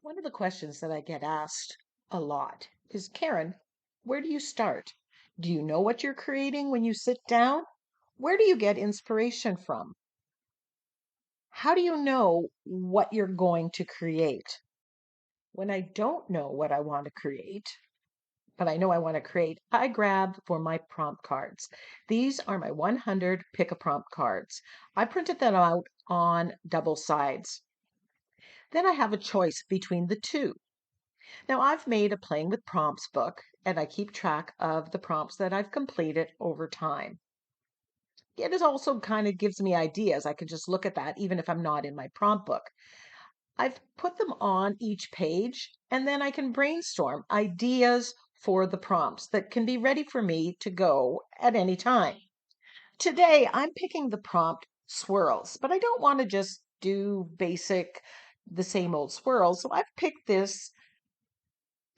One of the questions that I get asked a lot is, Karen, where do you start? Do you know what you're creating when you sit down? Where do you get inspiration from? How do you know what you're going to create? When I don't know what I want to create, but I know I want to create, I grab for my prompt cards. These are my 100 pick a prompt cards. I printed them out on double sides. Then I have a choice between the two. Now, I've made a Playing with Prompts book, and I keep track of the prompts that I've completed over time. It is also kind of gives me ideas. I can just look at that even if I'm not in my prompt book. I've put them on each page, and then I can brainstorm ideas for the prompts that can be ready for me to go at any time. Today, I'm picking the prompt swirls, but I don't want to just do the same old swirls. So I've picked this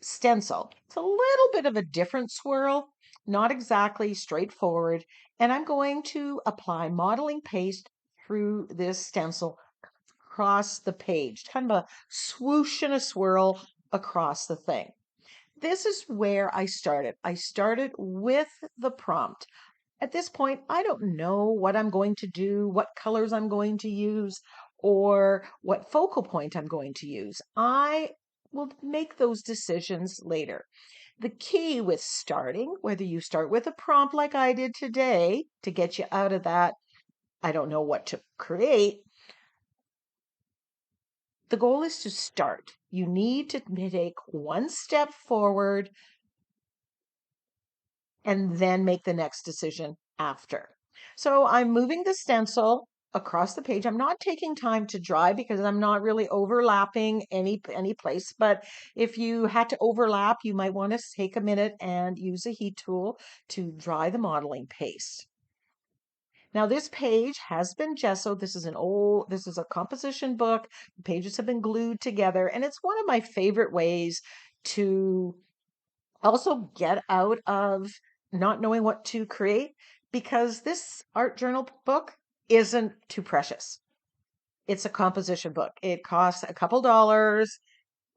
stencil. It's a little bit of a different swirl, not exactly straightforward. And I'm going to apply modeling paste through this stencil across the page, kind of a swoosh and a swirl across the thing. This is where I started. I started with the prompt. At this point, I don't know what I'm going to do, what colors I'm going to use, or what focal point I'm going to use. I will make those decisions later. The key with starting, whether you start with a prompt like I did today to get you out of that, I don't know what to create. The goal is to start. You need to take one step forward and then make the next decision after. So I'm moving the stencil across the page. I'm not taking time to dry because I'm not really overlapping any place. But if you had to overlap, you might want to take a minute and use a heat tool to dry the modeling paste. Now this page has been gessoed. This is a composition book. The pages have been glued together, and it's one of my favorite ways to also get out of not knowing what to create, because this art journal book isn't too precious. It's a composition book. It costs a couple dollars,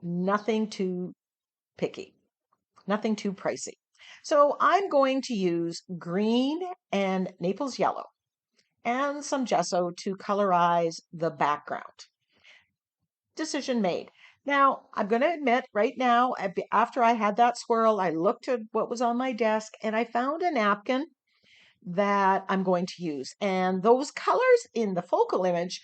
nothing too picky, nothing too pricey. So I'm going to use green and Naples yellow and some gesso to colorize the background. Decision made. Now, I'm going to admit right now, after I had that swirl, I looked at what was on my desk and I found a napkin that I'm going to use. And those colors in the focal image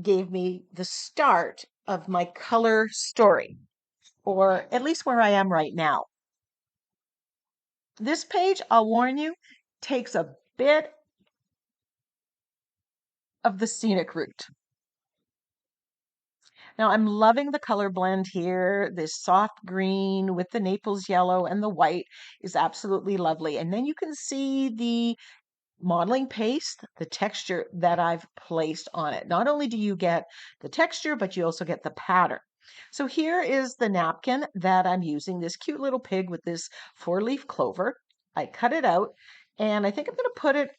gave me the start of my color story, or at least where I am right now. This page, I'll warn you, takes a bit of the scenic route. Now I'm loving the color blend here. This soft green with the Naples yellow and the white is absolutely lovely. And then you can see the modeling paste, the texture that I've placed on it. Not only do you get the texture, but you also get the pattern. So here is the napkin that I'm using, this cute little pig with this 4-leaf clover. I cut it out, and I think I'm going to put it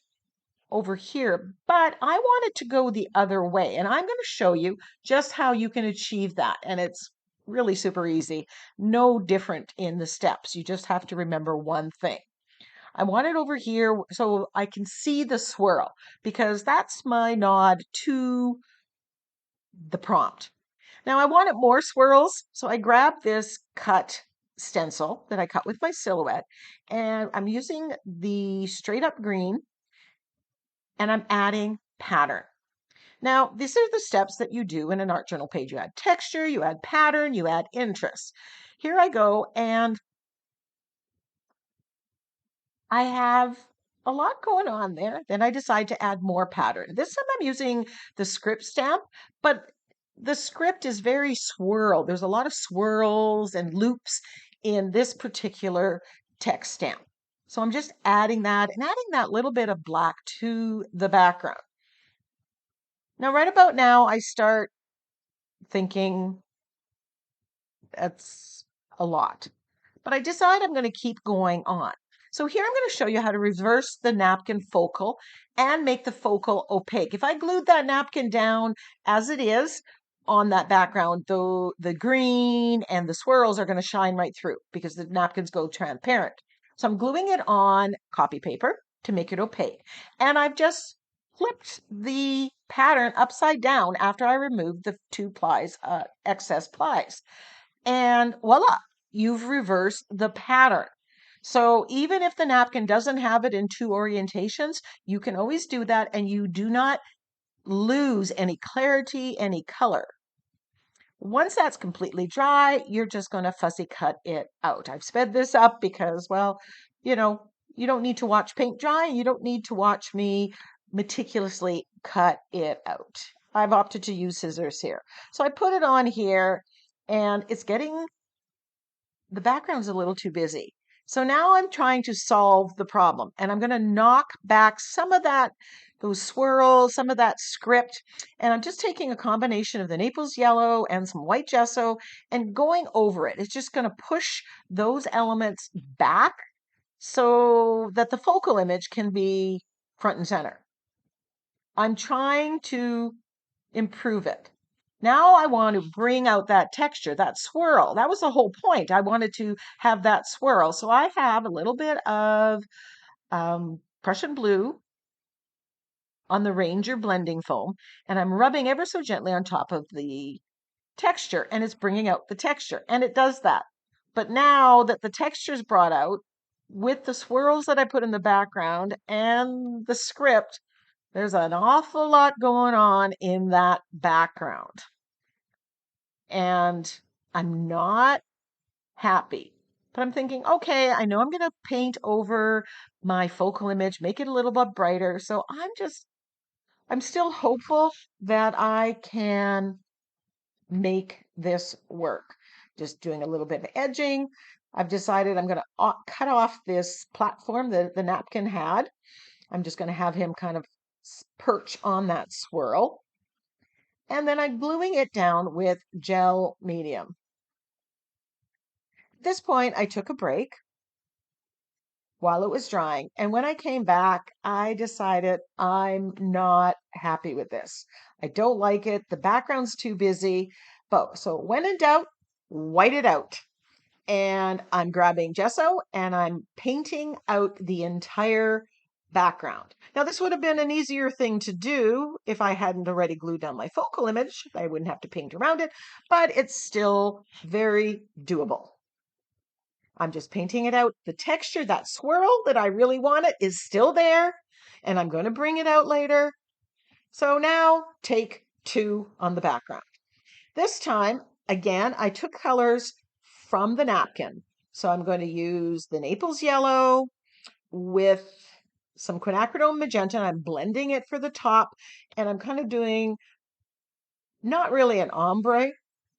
over here, but I want it to go the other way. And I'm going to show you just how you can achieve that. And it's really super easy, no different in the steps. You just have to remember one thing. I want it over here so I can see the swirl, because that's my nod to the prompt. Now I wanted more swirls, so I grabbed this cut stencil that I cut with my silhouette, and I'm using the straight up green, and I'm adding pattern. Now, these are the steps that you do in an art journal page. You add texture, you add pattern, you add interest. Here I go, and I have a lot going on there. Then I decide to add more pattern. This time I'm using the script stamp, but the script is very swirl. There's a lot of swirls and loops in this particular text stamp. So I'm just adding that and adding that little bit of black to the background. Now, right about now, I start thinking that's a lot, but I decide I'm going to keep going on. So here I'm going to show you how to reverse the napkin focal and make the focal opaque. If I glued that napkin down as it is, on that background, though the green and the swirls are going to shine right through because the napkins go transparent. So I'm gluing it on copy paper to make it opaque. And I've just flipped the pattern upside down after I removed the two plies, excess plies. And voila, you've reversed the pattern. So even if the napkin doesn't have it in two orientations, you can always do that and you do not lose any clarity, any color. Once that's completely dry, you're just going to fussy cut it out. I've sped this up because, well, you know, you don't need to watch paint dry. You don't need to watch me meticulously cut it out. I've opted to use scissors here. So I put it on here and it's getting, the background's a little too busy. So now I'm trying to solve the problem and I'm going to knock back some of that, those swirls, some of that script. And I'm just taking a combination of the Naples yellow and some white gesso and going over it. It's just going to push those elements back so that the focal image can be front and center. I'm trying to improve it. Now I want to bring out that texture, that swirl. That was the whole point. I wanted to have that swirl. So I have a little bit of Prussian blue on the Ranger blending foam, and I'm rubbing ever so gently on top of the texture, and it's bringing out the texture, and it does that. But now that the texture is brought out with the swirls that I put in the background and the script, there's an awful lot going on in that background. And I'm not happy. But I'm thinking, okay, I know I'm going to paint over my focal image, make it a little bit brighter. So I'm still hopeful that I can make this work. Just doing a little bit of edging. I've decided I'm going to cut off this platform that the napkin had. I'm just going to have him kind of perch on that swirl. And then I'm gluing it down with gel medium. At this point, I took a break while it was drying. And when I came back, I decided I'm not happy with this. I don't like it. The background's too busy. But so when in doubt, white it out. And I'm grabbing gesso and I'm painting out the entire background. Now, this would have been an easier thing to do if I hadn't already glued down my focal image. I wouldn't have to paint around it, but it's still very doable. I'm just painting it out. The texture, that swirl that I really wanted is still there, and I'm going to bring it out later. So now take two on the background. This time, again, I took colors from the napkin. So I'm going to use the Naples yellow with some quinacridone magenta. I'm blending it for the top, and I'm kind of doing not really an ombre,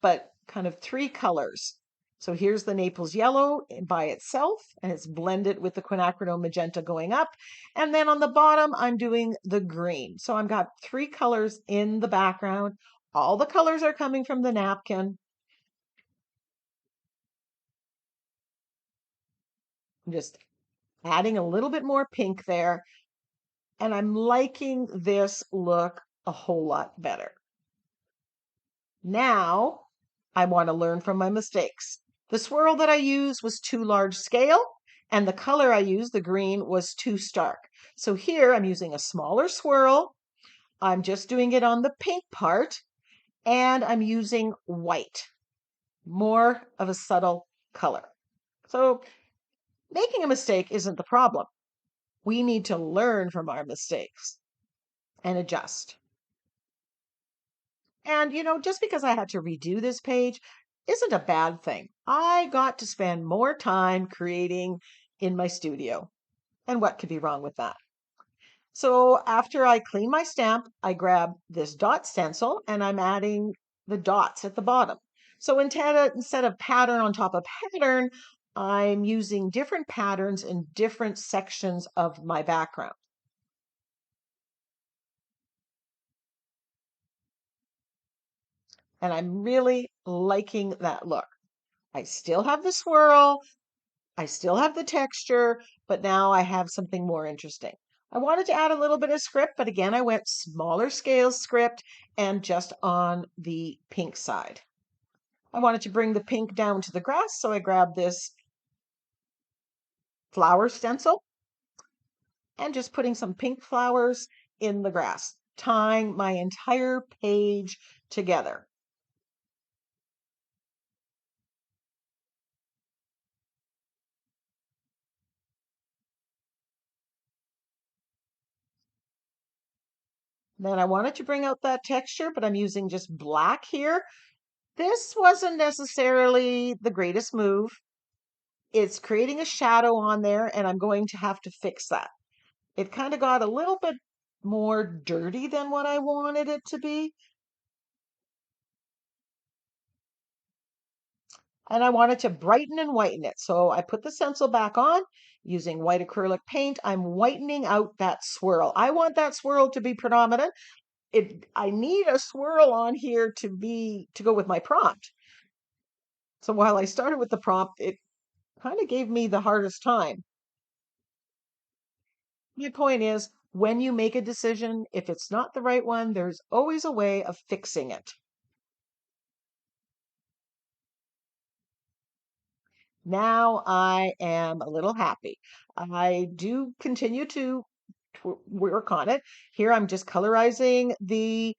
but kind of three colors. So here's the Naples yellow by itself, and it's blended with the quinacridone magenta going up. And then on the bottom, I'm doing the green. So I've got three colors in the background. All the colors are coming from the napkin. I'm just adding a little bit more pink there. And I'm liking this look a whole lot better. Now I want to learn from my mistakes. The swirl that I used was too large scale, and the color I used, the green, was too stark. So here I'm using a smaller swirl. I'm just doing it on the pink part, and I'm using white, more of a subtle color. So making a mistake isn't the problem. We need to learn from our mistakes and adjust. And, just because I had to redo this page isn't a bad thing. I got to spend more time creating in my studio. And what could be wrong with that? So after I clean my stamp, I grab this dot stencil and I'm adding the dots at the bottom. So instead of pattern on top of pattern, I'm using different patterns in different sections of my background. And I'm really liking that look. I still have the swirl, I still have the texture, but now I have something more interesting. I wanted to add a little bit of script, but again, I went smaller scale script and just on the pink side. I wanted to bring the pink down to the grass, so I grabbed this flower stencil and just putting some pink flowers in the grass, tying my entire page together. Then I wanted to bring out that texture, but I'm using just black here. This wasn't necessarily the greatest move. It's creating a shadow on there, and I'm going to have to fix that. It kind of got a little bit more dirty than what I wanted it to be. And I wanted to brighten and whiten it. So I put the stencil back on using white acrylic paint. I'm whitening out that swirl. I want that swirl to be predominant. I need a swirl on here to go with my prompt. So while I started with the prompt, it kind of gave me the hardest time. My point is, when you make a decision, if it's not the right one, there's always a way of fixing it. Now I am a little happy. I do continue to work on it. Here I'm just colorizing the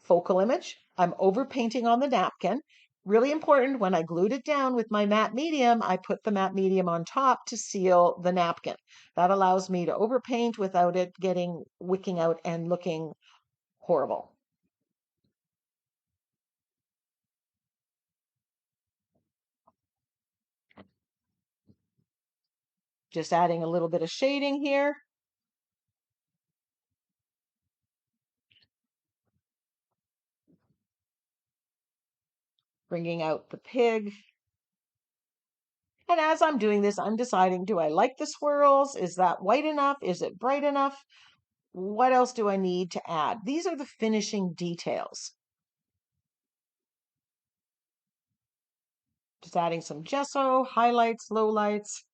focal image. I'm overpainting on the napkin. Really important, when I glued it down with my matte medium, I put the matte medium on top to seal the napkin. That allows me to overpaint without it wicking out and looking horrible. Just adding a little bit of shading here. Bringing out the pig. And as I'm doing this, I'm deciding, do I like the swirls? Is that white enough? Is it bright enough? What else do I need to add? These are the finishing details. Just adding some gesso, highlights, lowlights.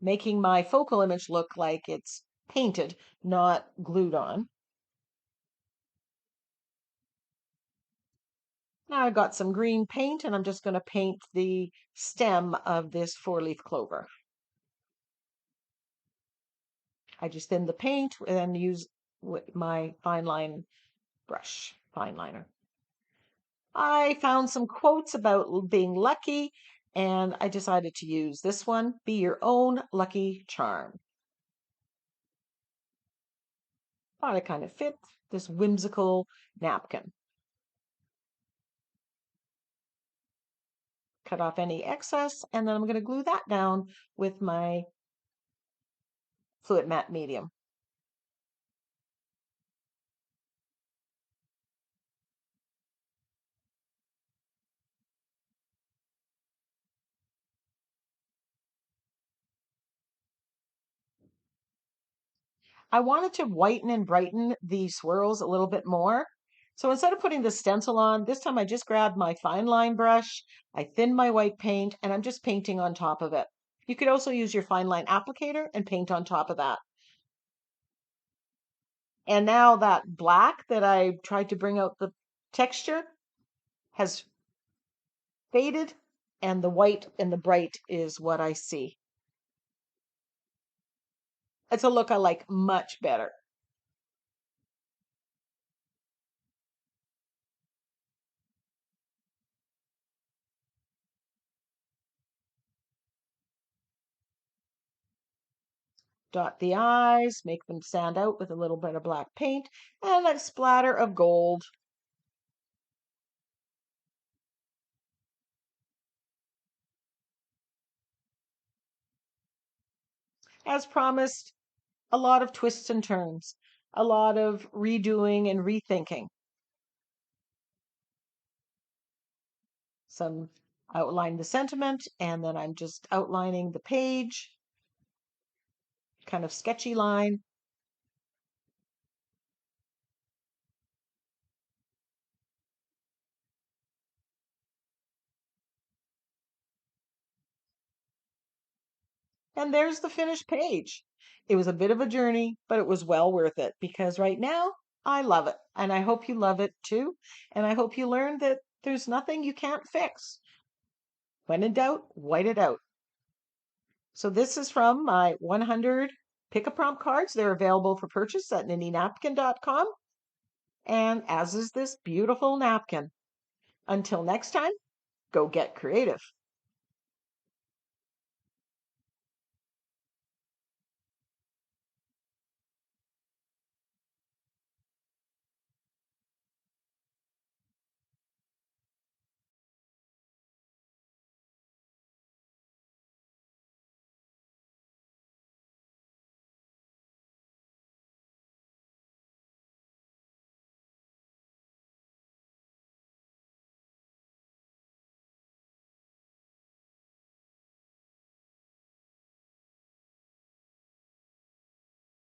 Making my focal image look like it's painted, not glued on. Now I've got some green paint and I'm just going to paint the stem of this 4-leaf clover. I just thin the paint and then use my fine line brush, fine liner. I found some quotes about being lucky and I decided to use this one, be your own lucky charm. Thought it kind of fit this whimsical napkin. Cut off any excess, and then I'm going to glue that down with my fluid matte medium. I wanted to whiten and brighten the swirls a little bit more. So instead of putting the stencil on, this time I just grabbed my fine line brush, I thinned my white paint, and I'm just painting on top of it. You could also use your fine line applicator and paint on top of that. And now that black that I tried to bring out the texture has faded, and the white and the bright is what I see. It's a look I like much better. Dot the eyes, make them stand out with a little bit of black paint, and a splatter of gold. As promised, a lot of twists and turns, a lot of redoing and rethinking. Some outline the sentiment, and then I'm just outlining the page, kind of sketchy line. And there's the finished page. It was a bit of a journey, but it was well worth it because right now I love it. And I hope you love it too. And I hope you learned that there's nothing you can't fix. When in doubt, white it out. So this is from my 100 pick a prompt cards. They're available for purchase at ninnynapkin.com. And as is this beautiful napkin. Until next time, go get creative.